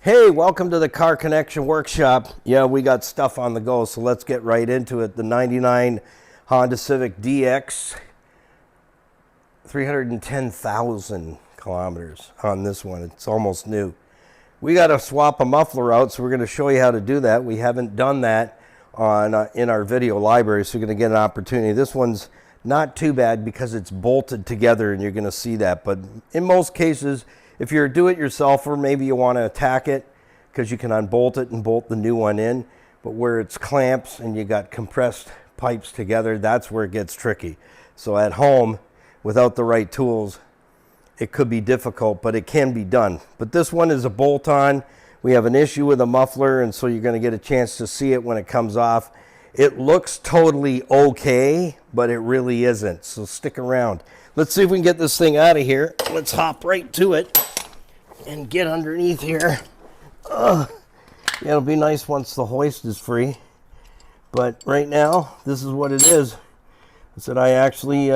Hey, welcome to the Car Connection Workshop. Yeah, we got stuff on the go, so let's get right into it. The 99 Honda Civic DX, 310,000 kilometers on this one. It's almost new. We got to swap a muffler out, so we're going to show you how to do that. We haven't done that on in our video library, so you're going to get an opportunity. This one's not too bad because it's bolted together, and you're going to see that. But in most cases, if you're a do-it-yourselfer, maybe you want to attack it because you can unbolt it and bolt the new one in. But where it's clamps and you got compressed pipes together, that's where it gets tricky. So at home, without the right tools, it could be difficult, but it can be done. But this one is a bolt-on. We have an issue with a muffler, and so you're going to get a chance to see it when it comes off. It looks totally okay, but it really isn't. So stick around. Let's see if we can get this thing out of here. Let's hop right to it and get underneath here. Yeah, it'll be nice once the hoist is free. But right now, this is what it is. I said I actually,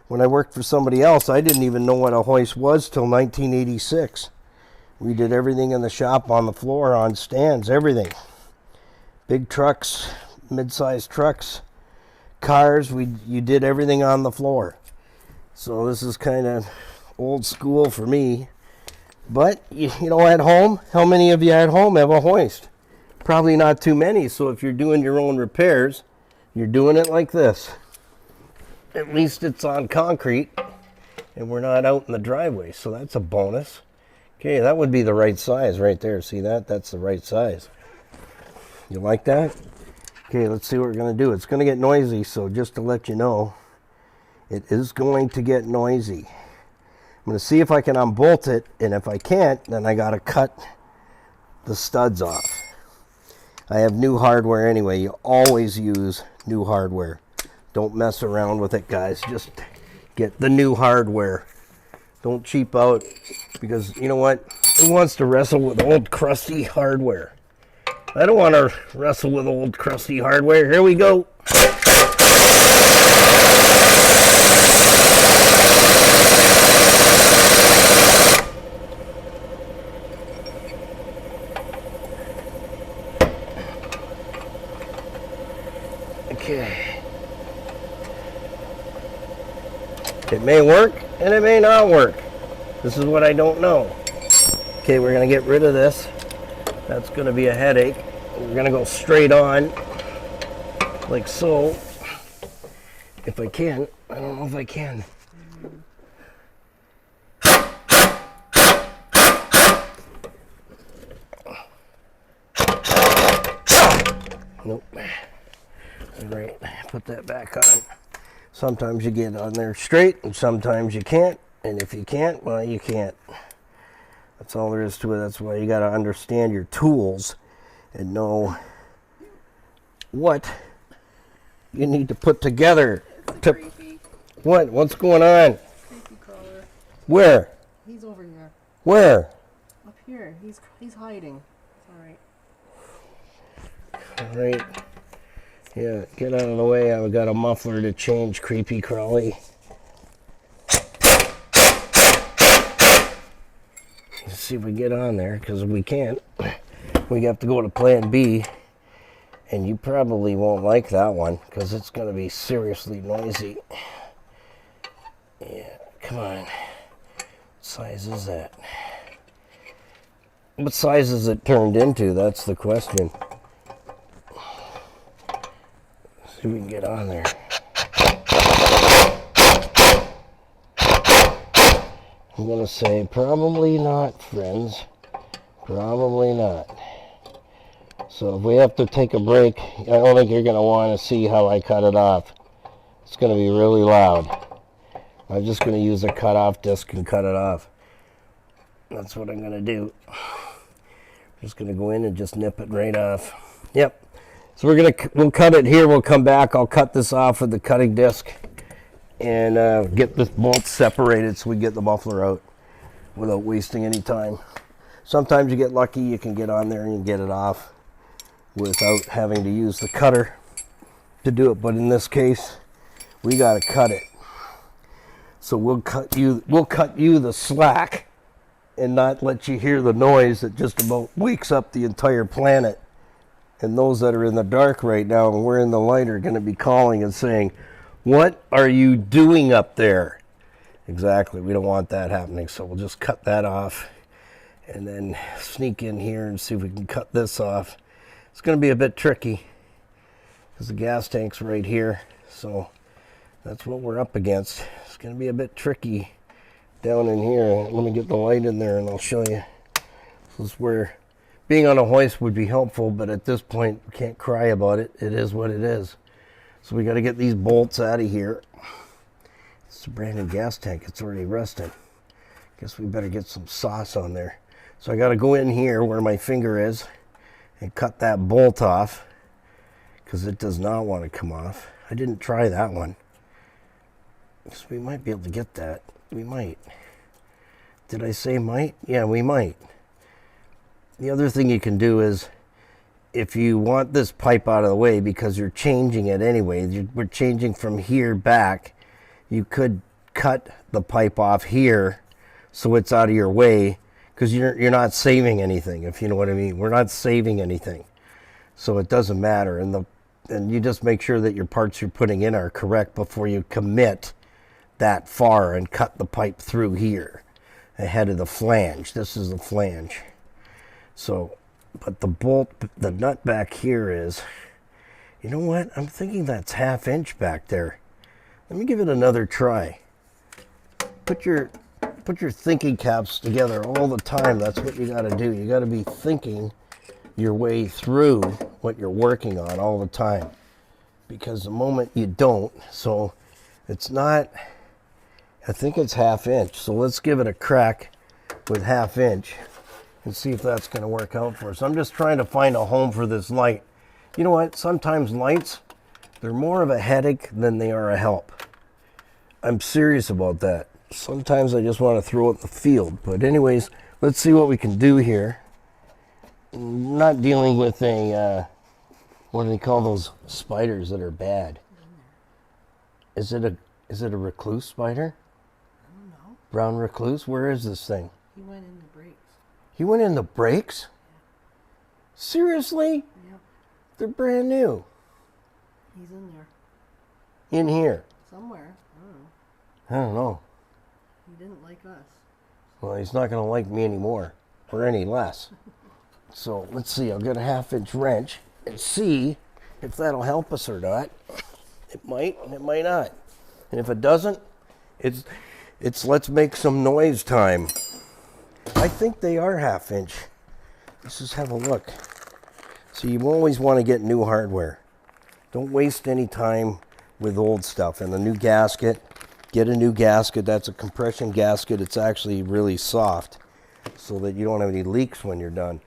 when I worked for somebody else, I didn't even know what a hoist was till 1986. We did everything in the shop on the floor, on stands, everything. Big trucks, mid-sized trucks, cars, you did everything on the floor. So this is kind of old school for me. But, you know, at home, how many of you at home have a hoist? Probably not too many. So if you're doing your own repairs, you're doing it like this. At least it's on concrete, and we're not out in the driveway, so that's a bonus. Okay, that would be the right size right there. See that? That's the right size. You like that? Okay, let's see what we're going to do. It's going to get noisy, so just to let you know, it is going to get noisy. I'm going to see if I can unbolt it, and if I can't, then I got to cut the studs off. I have new hardware anyway. You always use new hardware. Don't mess around with it, guys. Just get the new hardware. Don't cheap out, because you know what? Who wants to wrestle with old crusty hardware? I don't want to wrestle with old crusty hardware. Here we go. Okay. It may work and it may not work. This is what I don't know. Okay, we're going to get rid of this. That's going to be a headache. We're going to go straight on, like so. If I can. I don't know if I can. Nope. All right, put that back on. Sometimes you get on there straight, and sometimes you can't. And if you can't, well, you can't. That's all there is to it. That's why you got to understand your tools and know what you need to put together. What? What's going on? Creepy crawler. Where? He's over here. Where? Up here. He's hiding. It's All right. Yeah, get out of the way. I've got a muffler to change, creepy crawly. Let's see if we get on there, because if we can't, we have to go to plan B, and you probably won't like that one, because it's going to be seriously noisy. Yeah, come on. What size is that? What size is it turned into? That's the question. See if we can get on there. I'm going to say probably not, friends. Probably not. So if we have to take a break, I don't think you're going to want to see how I cut it off. It's going to be really loud. I'm just going to use a cut-off disc and cut it off. That's what I'm going to do. Just going to go in and just nip it right off. Yep. So we'll cut it here. We'll come back. I'll cut this off with the cutting disc and get this bolt separated so we get the muffler out without wasting any time. Sometimes you get lucky, you can get on there and get it off without having to use the cutter to do it, but in this case we got to cut it. So we'll cut you the slack and not let you hear the noise that just about wakes up the entire planet. And those that are in the dark right now and we're in the light are going to be calling and saying, "What are you doing up there?" Exactly. We don't want that happening. So we'll just cut that off and then sneak in here and see if we can cut this off. It's going to be a bit tricky because the gas tank's right here. So that's what we're up against. It's going to be a bit tricky down in here. Let me get the light in there and I'll show you. This is where being on a hoist would be helpful, but at this point we can't cry about it. It is what it is. So we got to get these bolts out of here. It's a brand new gas tank. It's already rusted. Guess we better get some sauce on there. So I got to go in here where my finger is and cut that bolt off because it does not want to come off. I didn't try that one. So we might be able to get that. We might. Did I say might? Yeah, we might. The other thing you can do is, if you want this pipe out of the way because you're changing it anyway, we're changing from here back, you could cut the pipe off here so it's out of your way, because you're not saving anything, if you know what I mean. We're not saving anything, so it doesn't matter. And you just make sure that your parts you're putting in are correct before you commit that far and cut the pipe through here ahead of the flange. This is the flange. So, but the bolt, the nut back here is, you know what? I'm thinking that's 1/2 inch back there. Let me give it another try. Put your thinking caps together all the time. That's what you got to do. You got to be thinking your way through what you're working on all the time. Because the moment you don't, so it's not, I think it's 1/2 inch. So let's give it a crack with 1/2 inch and see if that's going to work out for us. I'm just trying to find a home for this light. You know what? Sometimes lights, they're more of a headache than they are a help. I'm serious about that. Sometimes I just want to throw it in the field. But anyways, let's see what we can do here. I'm not dealing with a, what do they call those spiders that are bad? Is it a recluse spider? I don't know. Brown recluse? Where is this thing? He went in the brakes. He went in the brakes? Seriously? Yep. They're brand new. He's in there. In here. Somewhere. I don't know. I don't know. He didn't like us. Well, he's not going to like me anymore, or any less. So let's see. I'll get a 1/2 inch wrench and see if that'll help us or not. It might, and it might not. And if it doesn't, it's let's make some noise time. I think they are 1/2 inch. Let's just have a look. So you always want to get new hardware. Don't waste any time with old stuff. And the new gasket, get a new gasket. That's a compression gasket. It's actually really soft so that you don't have any leaks when you're done.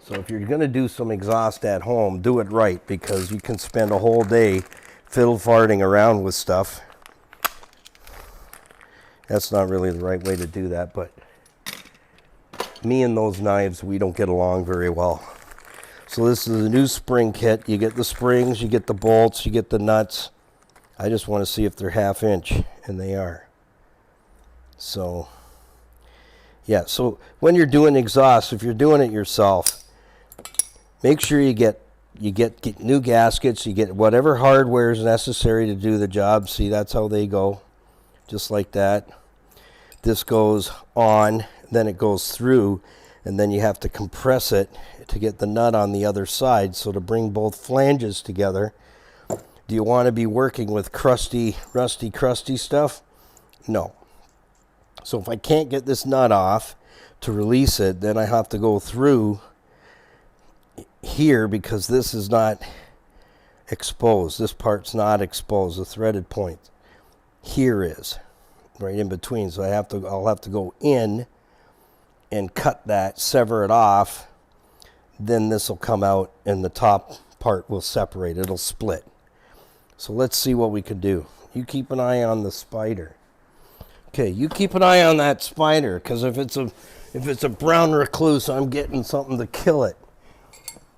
So if you're going to do some exhaust at home, do it right, because you can spend a whole day fiddle farting around with stuff. That's not really the right way to do that, but me and those knives, we don't get along very well. So this is a new spring kit. You get the springs, you get the bolts, you get the nuts. I just want to see if they're 1/2 inch, and they are. So, yeah, so when you're doing exhaust, if you're doing it yourself, make sure you get new gaskets, you get whatever hardware is necessary to do the job. See, that's how they go, just like that. This goes on, then it goes through, and then you have to compress it to get the nut on the other side. So to bring both flanges together, do you want to be working with crusty stuff? No. So if I can't get this nut off to release it, then I have to go through here, because this is not exposed. This part's not exposed. The threaded point here is right in between. So I'll have to go in and cut that, sever it off. Then this will come out and the top part will separate. It'll split. So let's see what we can do. You keep an eye on the spider. Okay, you keep an eye on that spider, because if it's a brown recluse, I'm getting something to kill it.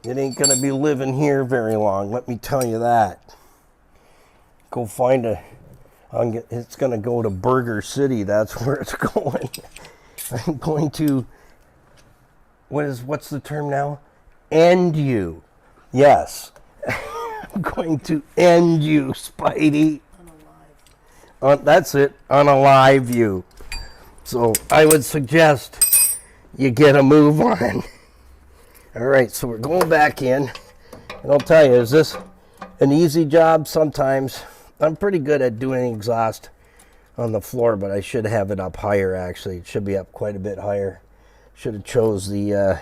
It ain't going to be living here very long, let me tell you that. Go find it's going to go to Burger City. That's where it's going. I'm going to, what's the term now? End you. Yes. I'm going to end you, Spidey. That's it, unalive you. So I would suggest you get a move on. All right, so we're going back in. And I'll tell you, is this an easy job? Sometimes. I'm pretty good at doing exhaust on the floor, but I should have it up higher, actually. It should be up quite a bit higher. Should have chose the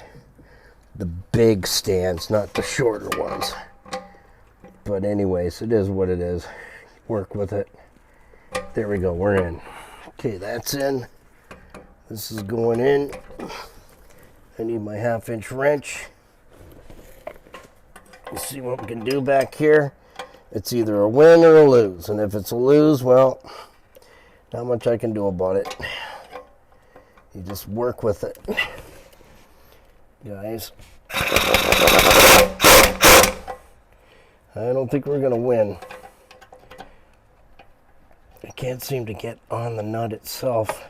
big stands, not the shorter ones. But anyways, it is what it is. Work with it. There we go, we're in. Okay, that's in. This is going in. I need my 1/2-inch wrench. Let's see what we can do back here. It's either a win or a lose. And if it's a lose, well, not much I can do about it. You just work with it. Guys, I don't think we're going to win. I can't seem to get on the nut itself.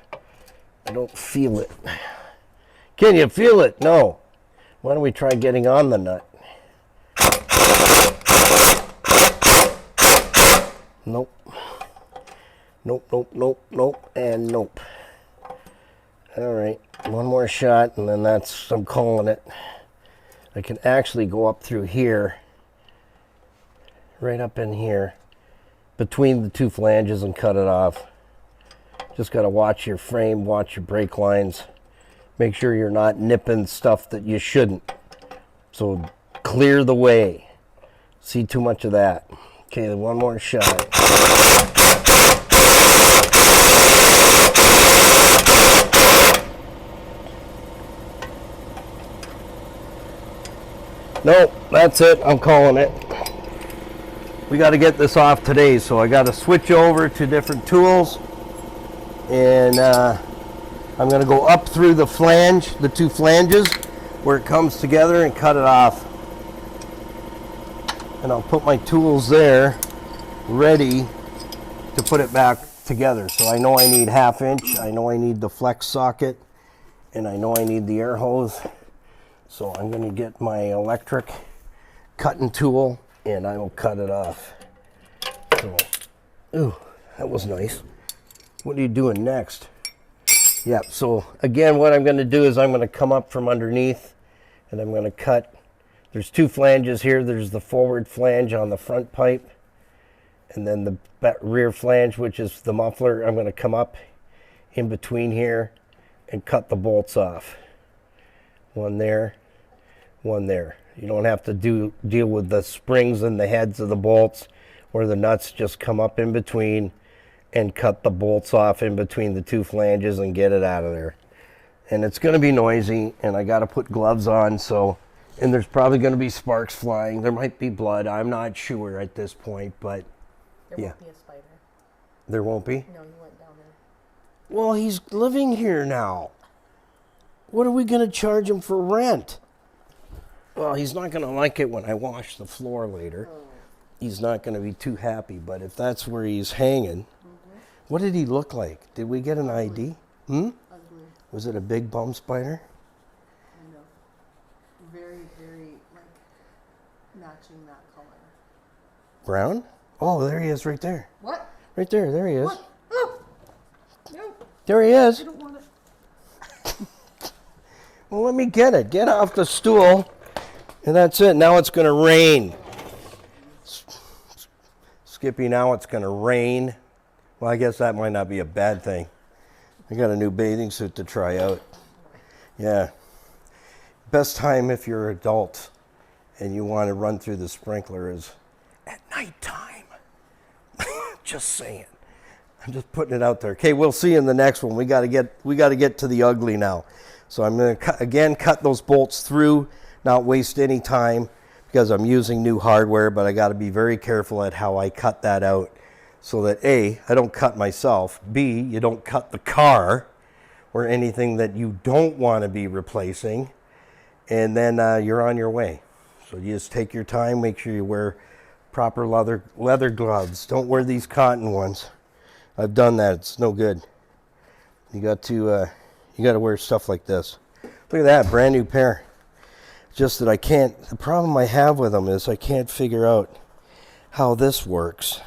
I don't feel it. Can you feel it? No. Why don't we try getting on the nut? Nope. Nope, nope, nope, nope, and nope. All right, one more shot, and then that's, I'm calling it. I can actually go up through here, right up in here, between the two flanges and cut it off. Just got to watch your frame, watch your brake lines. Make sure you're not nipping stuff that you shouldn't. So clear the way. See too much of that. Okay, one more shot. Nope, that's it. I'm calling it. We got to get this off today, so I got to switch over to different tools. And I'm going to go up through the flange, the two flanges, where it comes together, and cut it off. And I'll put my tools there, ready to put it back together. So I know I need 1/2-inch, I know I need the flex socket, and I know I need the air hose. So I'm going to get my electric cutting tool, and I will cut it off. So, ooh, that was nice. What are you doing next? Yeah, so again, what I'm going to do is I'm going to come up from underneath, and I'm going to cut. There's two flanges here. There's the forward flange on the front pipe, and then the rear flange, which is the muffler. I'm going to come up in between here and cut the bolts off. One there, one there. You don't have to deal with the springs and the heads of the bolts or the nuts. Just come up in between and cut the bolts off in between the two flanges and get it out of there. And it's going to be noisy, and I got to put gloves on, so, and there's probably going to be sparks flying. There might be blood. I'm not sure at this point, but There won't be a spider. There won't be? No, he went down there. Well, he's living here now. What are we going to charge him for rent? Well, he's not going to like it when I wash the floor later. He's not going to be too happy, but if that's where he's hanging, what did he look like? Did we get an ID? Ugly. Was it a big bum spider? Kind of. Very, very, like, matching that color. Brown? Oh, there he is right there. What? Right there, there he is. What? Oh! No, There he is. I don't want it. Well, let me get it. Get off the stool. And that's it. Now it's going to rain. Skippy, now it's going to rain. Well, I guess that might not be a bad thing. I got a new bathing suit to try out. Yeah. Best time if you're an adult and you want to run through the sprinkler is at nighttime. Just saying. I'm just putting it out there. Okay, we'll see you in the next one. We got to get to the ugly now. So I'm going to cut those bolts through, not waste any time because I'm using new hardware, but I got to be very careful at how I cut that out so that A, I don't cut myself, B, you don't cut the car or anything that you don't want to be replacing, and then you're on your way. So you just take your time, make sure you wear proper leather gloves. Don't wear these cotton ones. I've done that. It's no good. You got to You got to wear stuff like this. Look at that, brand new pair. Just that I can't, the problem I have with them is I can't figure out how this works.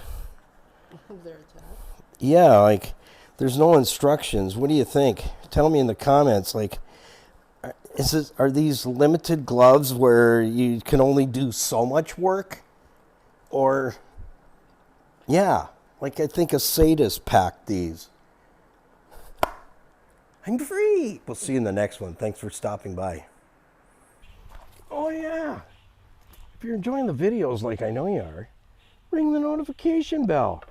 They're attached. Yeah, like, there's no instructions. What do you think? Tell me in the comments, like, are these limited gloves where you can only do so much work? Or, yeah, like I think a sadist packed these. I'm free. We'll see you in the next one. Thanks for stopping by. Oh, yeah. If you're enjoying the videos like I know you are, ring the notification bell.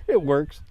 It works.